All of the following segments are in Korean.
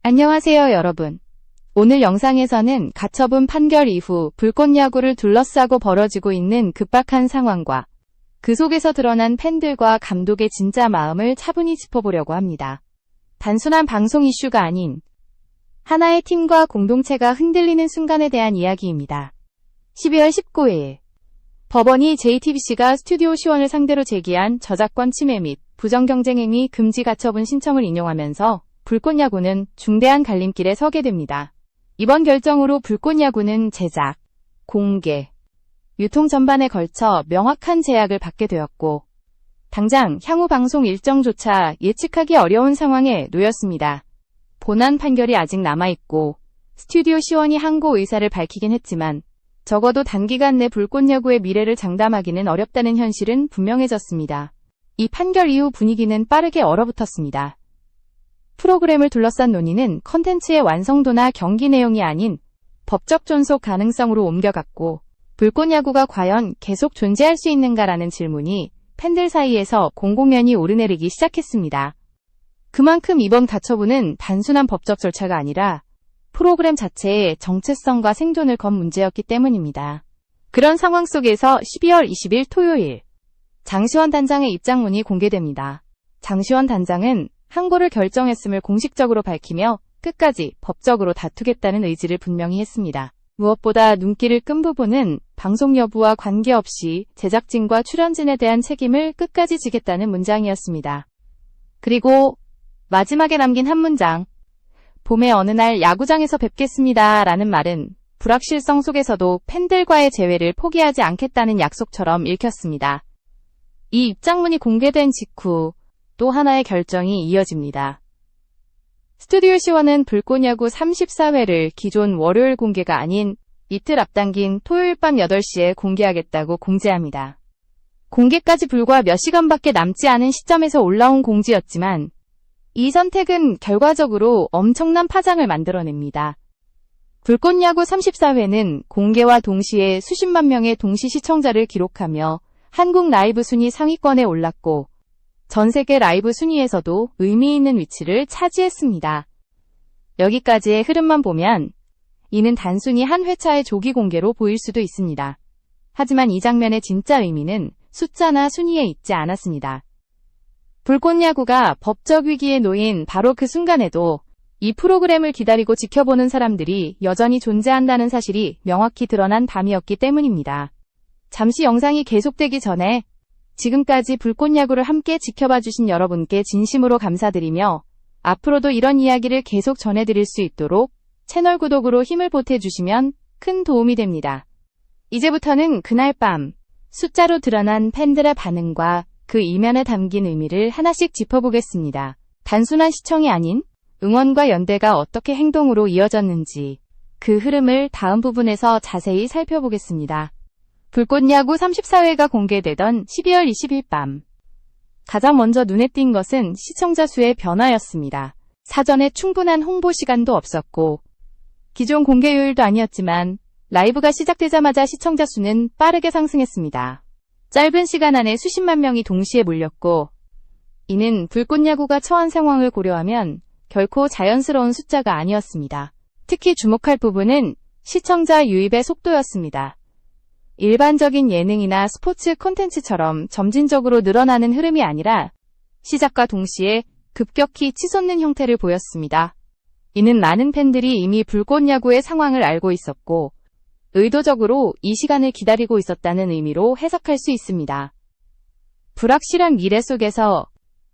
안녕하세요, 여러분. 오늘 영상에서는 가처분 판결 이후 불꽃야구를 둘러싸고 벌어지고 있는 급박한 상황과 그 속에서 드러난 팬들과 감독의 진짜 마음을 차분히 짚어보려고 합니다. 단순한 방송 이슈가 아닌 하나의 팀과 공동체가 흔들리는 순간에 대한 이야기입니다. 12월 19일 법원이 JTBC가 스튜디오 시원을 상대로 제기한 저작권 침해 및 부정경쟁행위 금지 가처분 신청을 인용하면서 불꽃야구는 중대한 갈림길에 서게 됩니다. 이번 결정으로 불꽃야구는 제작, 공개, 유통 전반에 걸쳐 명확한 제약을 받게 되었고 당장 향후 방송 일정조차 예측하기 어려운 상황에 놓였습니다. 본안 판결이 아직 남아있고 스튜디오 시원이 항고 의사를 밝히긴 했지만 적어도 단기간 내 불꽃야구의 미래를 장담하기는 어렵다는 현실은 분명해졌습니다. 이 판결 이후 분위기는 빠르게 얼어붙었습니다. 프로그램을 둘러싼 논의는 컨텐츠의 완성도나 경기 내용이 아닌 법적 존속 가능성으로 옮겨갔고 불꽃야구가 과연 계속 존재할 수 있는가라는 질문이 팬들 사이에서 공공연히 오르내리기 시작했습니다. 그만큼 이번 가처분은 단순한 법적 절차가 아니라 프로그램 자체의 정체성과 생존을 건 문제였기 때문입니다. 그런 상황 속에서 12월 20일 토요일 장시원 단장의 입장문이 공개됩니다. 장시원 단장은 항고를 결정했음을 공식적으로 밝히며 끝까지 법적으로 다투겠다는 의지를 분명히 했습니다. 무엇보다 눈길을 끈 부분은 방송 여부와 관계없이 제작진과 출연진에 대한 책임을 끝까지 지겠다는 문장이었습니다. 그리고 마지막에 남긴 한 문장, 봄의 어느 날 야구장에서 뵙겠습니다 라는 말은 불확실성 속에서도 팬들과의 재회를 포기하지 않겠다는 약속처럼 읽혔습니다. 이 입장문이 공개된 직후 또 하나의 결정이 이어집니다. 스튜디오 시원은 불꽃야구 34회를 기존 월요일 공개가 아닌 이틀 앞당긴 토요일 밤 8시에 공개하겠다고 공지합니다. 공개까지 불과 몇 시간밖에 남지 않은 시점에서 올라온 공지였지만 이 선택은 결과적으로 엄청난 파장을 만들어냅니다. 불꽃야구 34회는 공개와 동시에 수십만 명의 동시 시청자를 기록하며 한국 라이브 순위 상위권에 올랐고 전 세계 라이브 순위에서도 의미 있는 위치를 차지했습니다. 여기까지의 흐름만 보면 이는 단순히 한 회차의 조기 공개로 보일 수도 있습니다. 하지만 이 장면의 진짜 의미는 숫자나 순위에 있지 않았습니다. 불꽃야구가 법적 위기에 놓인 바로 그 순간에도 이 프로그램을 기다리고 지켜보는 사람들이 여전히 존재한다는 사실이 명확히 드러난 밤이었기 때문입니다. 잠시 영상이 계속되기 전에 지금까지 불꽃야구를 함께 지켜봐주신 여러분께 진심으로 감사드리며 앞으로도 이런 이야기를 계속 전해드릴 수 있도록 채널 구독으로 힘을 보태주시면 큰 도움이 됩니다. 이제부터는 그날 밤 숫자로 드러난 팬들의 반응과 그 이면에 담긴 의미를 하나씩 짚어보겠습니다. 단순한 시청이 아닌 응원과 연대가 어떻게 행동으로 이어졌는지 그 흐름을 다음 부분에서 자세히 살펴보겠습니다. 불꽃야구 34회가 공개되던 12월 20일 밤. 가장 먼저 눈에 띈 것은 시청자 수의 변화였습니다. 사전에 충분한 홍보 시간도 없었고 기존 공개요일도 아니었지만 라이브가 시작되자마자 시청자 수는 빠르게 상승했습니다. 짧은 시간 안에 수십만 명이 동시에 몰렸고 이는 불꽃야구가 처한 상황을 고려하면 결코 자연스러운 숫자가 아니었습니다. 특히 주목할 부분은 시청자 유입의 속도였습니다. 일반적인 예능이나 스포츠 콘텐츠처럼 점진적으로 늘어나는 흐름이 아니라 시작과 동시에 급격히 치솟는 형태를 보였습니다. 이는 많은 팬들이 이미 불꽃야구의 상황을 알고 있었고 의도적으로 이 시간을 기다리고 있었다는 의미로 해석할 수 있습니다. 불확실한 미래 속에서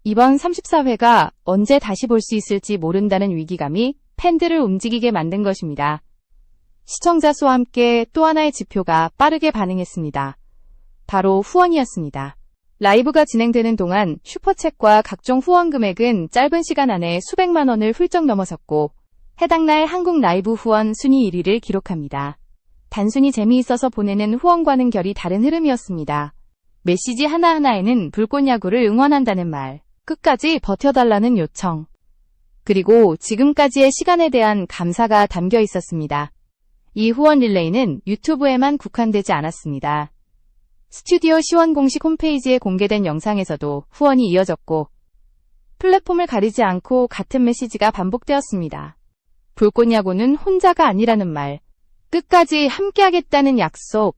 이번 34회가 언제 다시 볼 수 있을지 모른다는 위기감이 팬들을 움직이게 만든 것입니다. 시청자 수와 함께 또 하나의 지표가 빠르게 반응했습니다. 바로 후원이었습니다. 라이브가 진행되는 동안 슈퍼챗과 각종 후원 금액은 짧은 시간 안에 수백만 원을 훌쩍 넘어섰고 해당 날 한국 라이브 후원 순위 1위를 기록합니다. 단순히 재미있어서 보내는 후원과는 결이 다른 흐름이었습니다. 메시지 하나하나에는 불꽃야구를 응원한다는 말, 끝까지 버텨달라는 요청, 그리고 지금까지의 시간에 대한 감사가 담겨 있었습니다. 이 후원 릴레이는 유튜브에만 국한되지 않았습니다. 스튜디오 시원 공식 홈페이지에 공개된 영상에서도 후원이 이어졌고 플랫폼을 가리지 않고 같은 메시지가 반복되었습니다. 불꽃야구는 혼자가 아니라는 말, 끝까지 함께하겠다는 약속,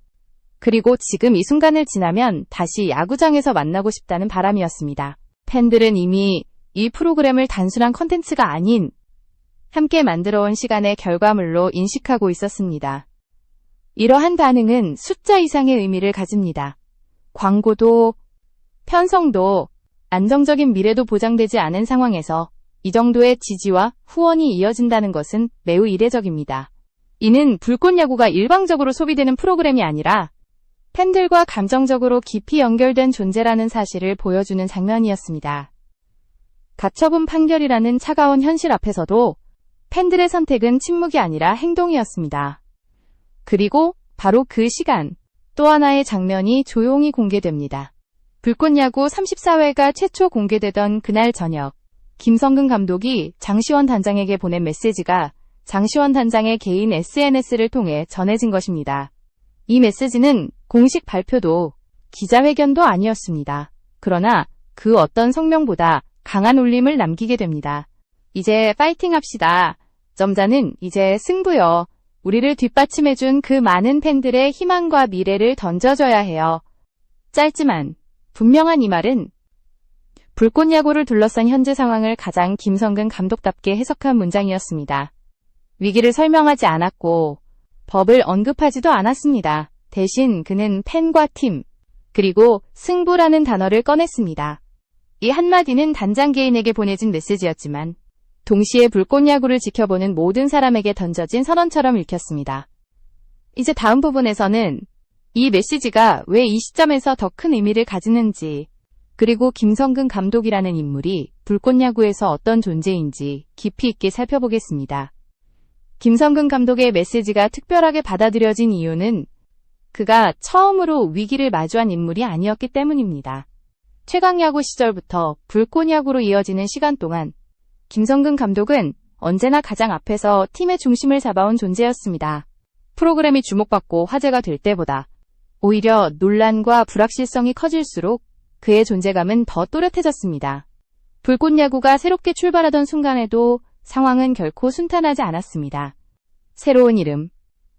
그리고 지금 이 순간을 지나면 다시 야구장에서 만나고 싶다는 바람이었습니다. 팬들은 이미 이 프로그램을 단순한 컨텐츠가 아닌 함께 만들어온 시간의 결과물로 인식하고 있었습니다. 이러한 반응은 숫자 이상의 의미를 가집니다. 광고도, 편성도, 안정적인 미래도 보장되지 않은 상황에서 이 정도의 지지와 후원이 이어진다는 것은 매우 이례적입니다. 이는 불꽃야구가 일방적으로 소비되는 프로그램이 아니라 팬들과 감정적으로 깊이 연결된 존재라는 사실을 보여주는 장면이었습니다. 가처분 판결이라는 차가운 현실 앞에서도 팬들의 선택은 침묵이 아니라 행동이었습니다. 그리고 바로 그 시간, 또 하나의 장면이 조용히 공개됩니다. 불꽃야구 34회가 최초 공개되던 그날 저녁, 김성근 감독이 장시원 단장에게 보낸 메시지가 장시원 단장의 개인 SNS를 통해 전해진 것입니다. 이 메시지는 공식 발표도 기자회견도 아니었습니다. 그러나 그 어떤 성명보다 강한 울림을 남기게 됩니다. 이제 파이팅 합시다. 점자는 이제 승부요. 우리를 뒷받침해준 그 많은 팬들의 희망과 미래를 던져줘야 해요. 짧지만 분명한 이 말은 불꽃야구를 둘러싼 현재 상황을 가장 김성근 감독답게 해석한 문장이었습니다. 위기를 설명하지 않았고 법을 언급하지도 않았습니다. 대신 그는 팬과 팀, 그리고 승부라는 단어를 꺼냈습니다. 이 한마디는 단장 개인에게 보내진 메시지였지만 동시에 불꽃야구를 지켜보는 모든 사람에게 던져진 선언처럼 읽혔습니다. 이제 다음 부분에서는 이 메시지가 왜 이 시점에서 더 큰 의미를 가지는지, 그리고 김성근 감독이라는 인물이 불꽃야구에서 어떤 존재인지 깊이 있게 살펴보겠습니다. 김성근 감독의 메시지가 특별하게 받아들여진 이유는 그가 처음으로 위기를 마주한 인물이 아니었기 때문입니다. 최강야구 시절부터 불꽃야구로 이어지는 시간 동안 김성근 감독은 언제나 가장 앞에서 팀의 중심을 잡아온 존재였습니다. 프로그램이 주목받고 화제가 될 때보다 오히려 논란과 불확실성이 커질수록 그의 존재감은 더 또렷해졌습니다. 불꽃야구가 새롭게 출발하던 순간에도 상황은 결코 순탄하지 않았습니다. 새로운 이름,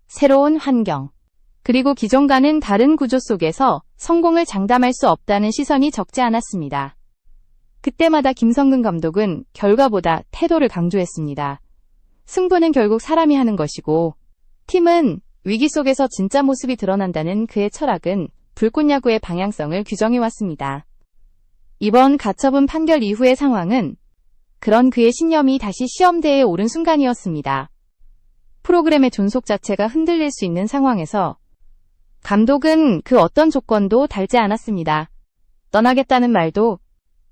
새로운 환경, 그리고 기존과는 다른 구조 속에서 성공을 장담할 수 없다는 시선이 적지 않았습니다. 그때마다 김성근 감독은 결과보다 태도를 강조했습니다. 승부는 결국 사람이 하는 것이고 팀은 위기 속에서 진짜 모습이 드러난다는 그의 철학은 불꽃야구의 방향성을 규정해왔습니다. 이번 가처분 판결 이후의 상황은 그런 그의 신념이 다시 시험대에 오른 순간이었습니다. 프로그램의 존속 자체가 흔들릴 수 있는 상황에서 감독은 그 어떤 조건도 달지 않았습니다. 떠나겠다는 말도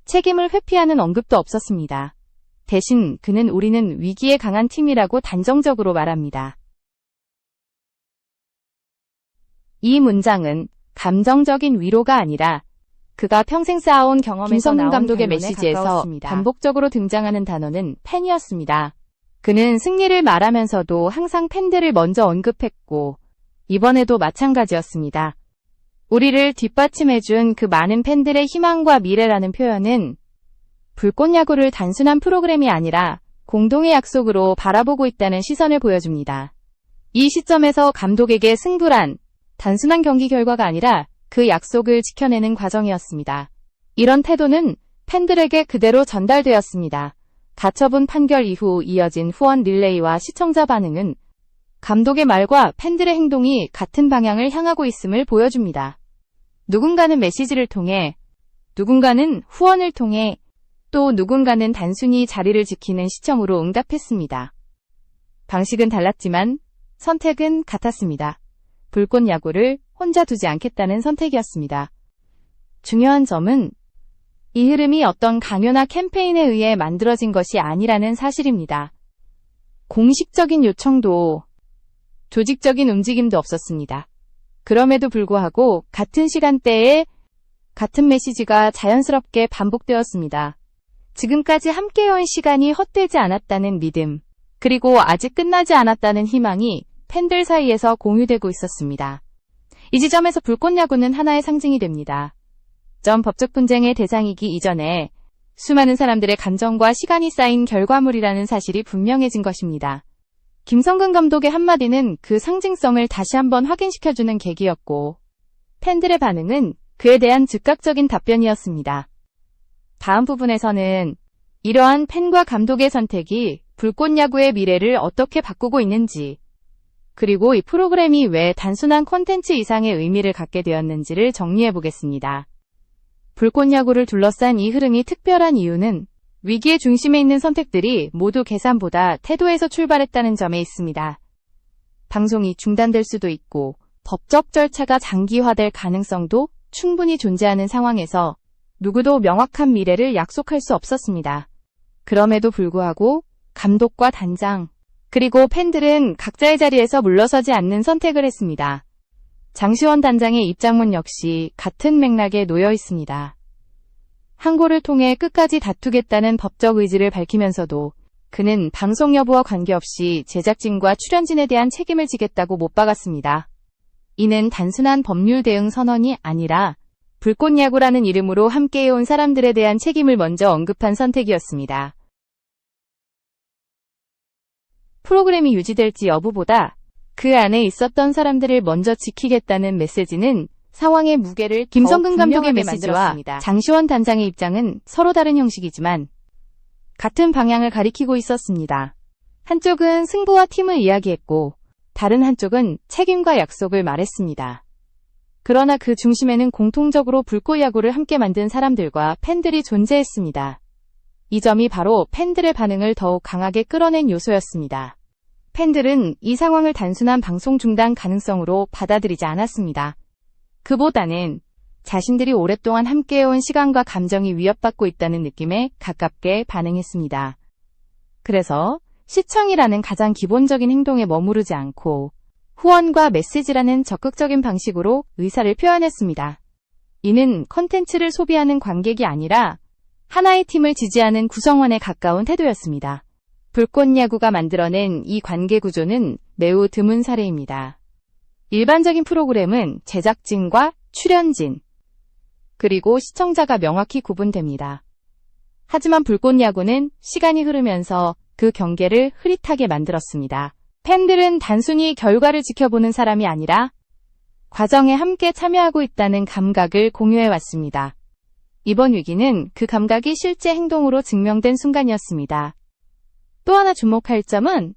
책임을 회피하는 언급도 없었습니다. 대신 그는 우리는 위기에 강한 팀이라고 단정적으로 말합니다. 이 문장은 감정적인 위로가 아니라 그가 평생 쌓아온 경험에서 김성근 감독의 메시지에서 반복적으로 등장하는 단어는 팬이었습니다. 그는 승리를 말하면서도 항상 팬들을 먼저 언급했고 이번에도 마찬가지였습니다. 우리를 뒷받침해준 그 많은 팬들의 희망과 미래라는 표현은 불꽃야구를 단순한 프로그램이 아니라 공동의 약속으로 바라보고 있다는 시선을 보여줍니다. 이 시점에서 감독에게 승부란 단순한 경기 결과가 아니라 그 약속을 지켜내는 과정이었습니다. 이런 태도는 팬들에게 그대로 전달되었습니다. 가처분 판결 이후 이어진 후원 릴레이와 시청자 반응은 감독의 말과 팬들의 행동이 같은 방향을 향하고 있음을 보여줍니다. 누군가는 메시지를 통해, 누군가는 후원을 통해, 또 누군가는 단순히 자리를 지키는 시청으로 응답했습니다. 방식은 달랐지만 선택은 같았습니다. 불꽃야구를 혼자 두지 않겠다는 선택이었습니다. 중요한 점은 이 흐름이 어떤 강요나 캠페인에 의해 만들어진 것이 아니라는 사실입니다. 공식적인 요청도 조직적인 움직임도 없었습니다. 그럼에도 불구하고 같은 시간대에 같은 메시지가 자연스럽게 반복되었습니다. 지금까지 함께해온 시간이 헛되지 않았다는 믿음, 그리고 아직 끝나지 않았다는 희망이 팬들 사이에서 공유되고 있었습니다. 이 지점에서 불꽃야구는 하나의 상징이 됩니다. 법적 분쟁의 대상이기 이전에 수많은 사람들의 감정과 시간이 쌓인 결과물이라는 사실이 분명해진 것입니다. 김성근 감독의 한마디는 그 상징성을 다시 한번 확인시켜주는 계기였고, 팬들의 반응은 그에 대한 즉각적인 답변이었습니다. 다음 부분에서는 이러한 팬과 감독의 선택이 불꽃야구의 미래를 어떻게 바꾸고 있는지, 그리고 이 프로그램이 왜 단순한 콘텐츠 이상의 의미를 갖게 되었는지를 정리해보겠습니다. 불꽃야구를 둘러싼 이 흐름이 특별한 이유는 위기의 중심에 있는 선택들이 모두 계산보다 태도에서 출발했다는 점에 있습니다. 방송이 중단될 수도 있고 법적 절차가 장기화될 가능성도 충분히 존재하는 상황에서 누구도 명확한 미래를 약속할 수 없었습니다. 그럼에도 불구하고 감독과 단장, 그리고 팬들은 각자의 자리에서 물러서지 않는 선택을 했습니다. 장시원 단장의 입장문 역시 같은 맥락에 놓여 있습니다. 항고를 통해 끝까지 다투겠다는 법적 의지를 밝히면서도 그는 방송 여부와 관계없이 제작진과 출연진에 대한 책임을 지겠다고 못 박았습니다. 이는 단순한 법률 대응 선언이 아니라 불꽃야구라는 이름으로 함께해온 사람들에 대한 책임을 먼저 언급한 선택이었습니다. 프로그램이 유지될지 여부보다 그 안에 있었던 사람들을 먼저 지키겠다는 메시지는 상황의 무게를 김성근 감독의 메시지와 장시원 단장의 입장은 서로 다른 형식이지만 같은 방향을 가리키고 있었습니다. 한쪽은 승부와 팀을 이야기했고 다른 한쪽은 책임과 약속을 말했습니다. 그러나 그 중심에는 공통적으로 불꽃야구를 함께 만든 사람들과 팬들이 존재했습니다. 이 점이 바로 팬들의 반응을 더욱 강하게 끌어낸 요소였습니다. 팬들은 이 상황을 단순한 방송 중단 가능성으로 받아들이지 않았습니다. 그보다는 자신들이 오랫동안 함께해온 시간과 감정이 위협받고 있다는 느낌에 가깝게 반응했습니다. 그래서 시청이라는 가장 기본적인 행동에 머무르지 않고 후원과 메시지라는 적극적인 방식으로 의사를 표현했습니다. 이는 컨텐츠를 소비하는 관객이 아니라 하나의 팀을 지지하는 구성원에 가까운 태도였습니다. 불꽃야구가 만들어낸 이 관계 구조는 매우 드문 사례입니다. 일반적인 프로그램은 제작진과 출연진, 그리고 시청자가 명확히 구분됩니다. 하지만 불꽃야구는 시간이 흐르면서 그 경계를 흐릿하게 만들었습니다. 팬들은 단순히 결과를 지켜보는 사람이 아니라 과정에 함께 참여하고 있다는 감각을 공유해왔습니다. 이번 위기는 그 감각이 실제 행동으로 증명된 순간이었습니다. 또 하나 주목할 점은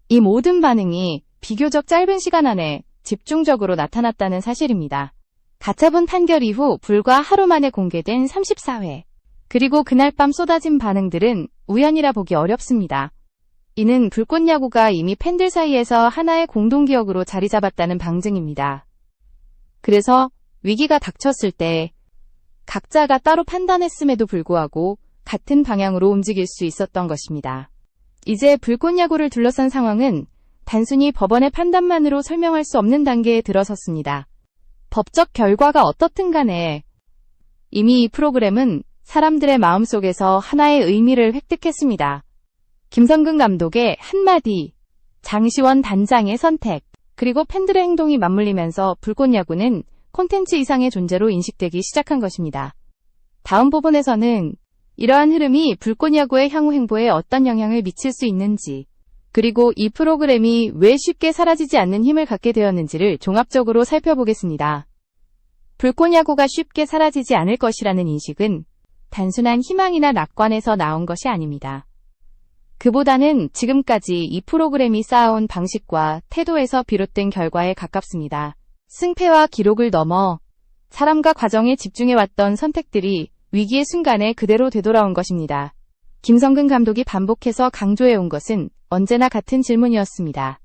이 모든 반응이 비교적 짧은 시간 안에 집중적으로 나타났다는 사실입니다. 가처분 판결 이후 불과 하루 만에 공개된 34회, 그리고 그날 밤 쏟아진 반응들은 우연이라 보기 어렵습니다. 이는 불꽃야구가 이미 팬들 사이에서 하나의 공동기억으로 자리 잡았다는 방증입니다. 그래서 위기가 닥쳤을 때 각자가 따로 판단했음에도 불구하고 같은 방향으로 움직일 수 있었던 것입니다. 이제 불꽃야구를 둘러싼 상황은 단순히 법원의 판단만으로 설명할 수 없는 단계에 들어섰습니다. 법적 결과가 어떻든 간에 이미 이 프로그램은 사람들의 마음속에서 하나의 의미를 획득했습니다. 김성근 감독의 한마디, 장시원 단장의 선택, 그리고 팬들의 행동이 맞물리면서 불꽃야구는 콘텐츠 이상의 존재로 인식되기 시작한 것입니다. 다음 부분에서는 이러한 흐름이 불꽃야구의 향후 행보에 어떤 영향을 미칠 수 있는지, 그리고 이 프로그램이 왜 쉽게 사라지지 않는 힘을 갖게 되었는지를 종합적으로 살펴보겠습니다. 불꽃야구가 쉽게 사라지지 않을 것이라는 인식은 단순한 희망이나 낙관에서 나온 것이 아닙니다. 그보다는 지금까지 이 프로그램이 쌓아온 방식과 태도에서 비롯된 결과에 가깝습니다. 승패와 기록을 넘어 사람과 과정에 집중해왔던 선택들이 위기의 순간에 그대로 되돌아온 것입니다. 김성근 감독이 반복해서 강조해온 것은 언제나 같은 질문이었습니다.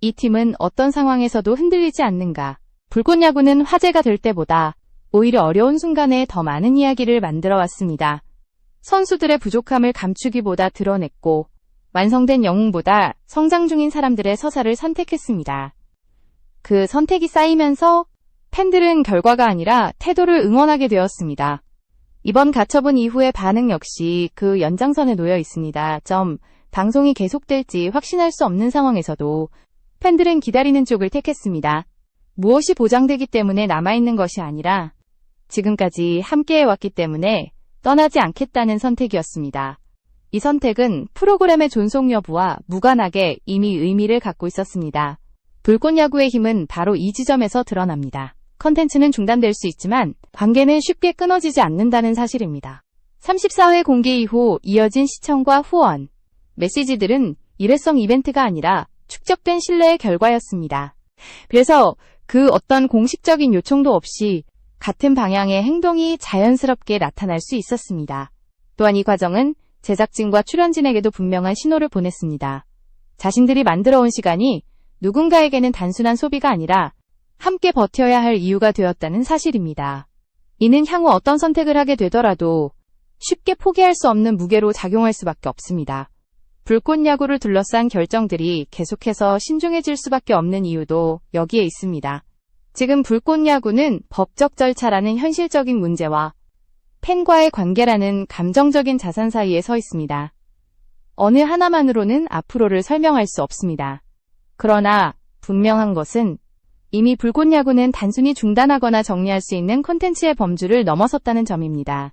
이 팀은 어떤 상황에서도 흔들리지 않는가? 불꽃야구는 화제가 될 때보다 오히려 어려운 순간에 더 많은 이야기를 만들어 왔습니다. 선수들의 부족함을 감추기보다 드러냈고 완성된 영웅보다 성장 중인 사람들의 서사를 선택했습니다. 그 선택이 쌓이면서 팬들은 결과가 아니라 태도를 응원하게 되었습니다. 이번 가처분 이후의 반응 역시 그 연장선에 놓여 있습니다. 방송이 계속될지 확신할 수 없는 상황에서도 팬들은 기다리는 쪽을 택했습니다. 무엇이 보장되기 때문에 남아있는 것이 아니라 지금까지 함께해왔기 때문에 떠나지 않겠다는 선택이었습니다. 이 선택은 프로그램의 존속 여부와 무관하게 이미 의미를 갖고 있었습니다. 불꽃야구의 힘은 바로 이 지점에서 드러납니다. 컨텐츠는 중단될 수 있지만 관계는 쉽게 끊어지지 않는다는 사실입니다. 34회 공개 이후 이어진 시청과 후원, 메시지들은 일회성 이벤트가 아니라 축적된 신뢰의 결과였습니다. 그래서 그 어떤 공식적인 요청도 없이 같은 방향의 행동이 자연스럽게 나타날 수 있었습니다. 또한 이 과정은 제작진과 출연진에게도 분명한 신호를 보냈습니다. 자신들이 만들어온 시간이 누군가에게는 단순한 소비가 아니라 함께 버텨야 할 이유가 되었다는 사실입니다. 이는 향후 어떤 선택을 하게 되더라도 쉽게 포기할 수 없는 무게로 작용할 수밖에 없습니다. 불꽃야구를 둘러싼 결정들이 계속해서 신중해질 수밖에 없는 이유도 여기에 있습니다. 지금 불꽃야구는 법적 절차라는 현실적인 문제와 팬과의 관계라는 감정적인 자산 사이에 서 있습니다. 어느 하나만으로는 앞으로를 설명할 수 없습니다. 그러나 분명한 것은 이미 불꽃야구는 단순히 중단하거나 정리할 수 있는 콘텐츠의 범주를 넘어섰다는 점입니다.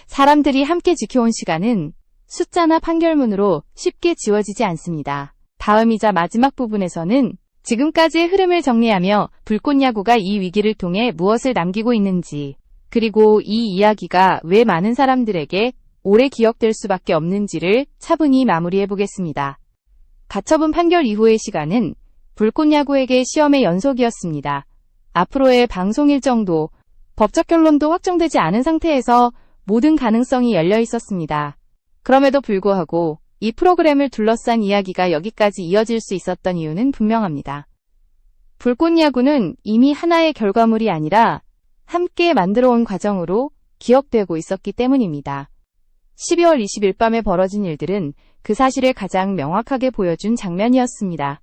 사람들이 함께 지켜온 시간은 숫자나 판결문으로 쉽게 지워지지 않습니다. 다음이자 마지막 부분에서는 지금까지의 흐름을 정리하며 불꽃야구가 이 위기를 통해 무엇을 남기고 있는지, 그리고 이 이야기가 왜 많은 사람들에게 오래 기억될 수밖에 없는지를 차분히 마무리해보겠습니다. 가처분 판결 이후의 시간은 불꽃야구에게 시험의 연속이었습니다. 앞으로의 방송 일정도 법적 결론도 확정되지 않은 상태에서 모든 가능성이 열려 있었습니다. 그럼에도 불구하고 이 프로그램을 둘러싼 이야기가 여기까지 이어질 수 있었던 이유는 분명합니다. 불꽃야구는 이미 하나의 결과물이 아니라 함께 만들어온 과정으로 기억되고 있었기 때문입니다. 12월 20일 밤에 벌어진 일들은 그 사실을 가장 명확하게 보여준 장면이었습니다.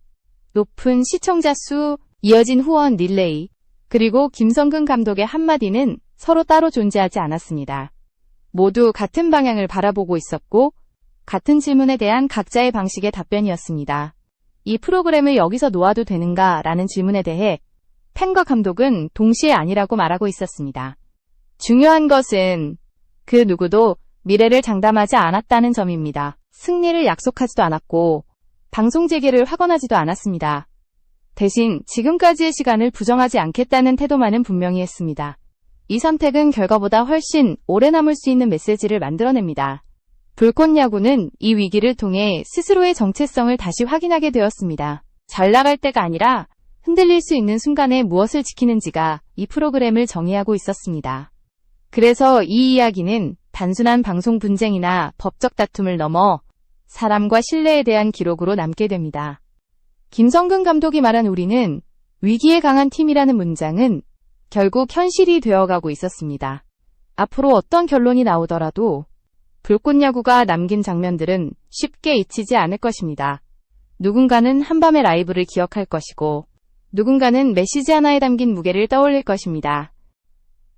높은 시청자 수, 이어진 후원 릴레이, 그리고 김성근 감독의 한마디는 서로 따로 존재하지 않았습니다. 모두 같은 방향을 바라보고 있었고 같은 질문에 대한 각자의 방식의 답변이었습니다. 이 프로그램을 여기서 놓아도 되는가? 라는 질문에 대해 팬과 감독은 동시에 아니라고 말하고 있었습니다. 중요한 것은 그 누구도 미래를 장담하지 않았다는 점입니다. 승리를 약속하지도 않았고 방송 재개를 확언하지도 않았습니다. 대신 지금까지의 시간을 부정하지 않겠다는 태도만은 분명히 했습니다. 이 선택은 결과보다 훨씬 오래 남을 수 있는 메시지를 만들어냅니다. 불꽃야구는 이 위기를 통해 스스로의 정체성을 다시 확인하게 되었습니다. 잘 나갈 때가 아니라 흔들릴 수 있는 순간에 무엇을 지키는지가 이 프로그램을 정의하고 있었습니다. 그래서 이 이야기는 단순한 방송 분쟁이나 법적 다툼을 넘어 사람과 신뢰에 대한 기록으로 남게 됩니다. 김성근 감독이 말한 우리는 위기에 강한 팀이라는 문장은 결국 현실이 되어가고 있었습니다. 앞으로 어떤 결론이 나오더라도 불꽃야구가 남긴 장면들은 쉽게 잊히지 않을 것입니다. 누군가는 한밤의 라이브를 기억할 것이고 누군가는 메시지 하나에 담긴 무게를 떠올릴 것입니다.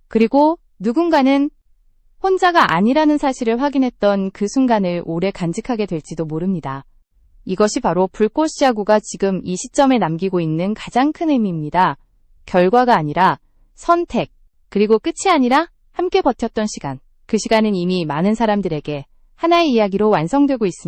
그리고 누군가는 혼자가 아니라는 사실을 확인했던 그 순간을 오래 간직하게 될지도 모릅니다. 이것이 바로 불꽃야구가 지금 이 시점에 남기고 있는 가장 큰 의미입니다. 결과가 아니라 선택, 그리고 끝이 아니라 함께 버텼던 시간. 그 시간은 이미 많은 사람들에게 하나의 이야기로 완성되고 있습니다.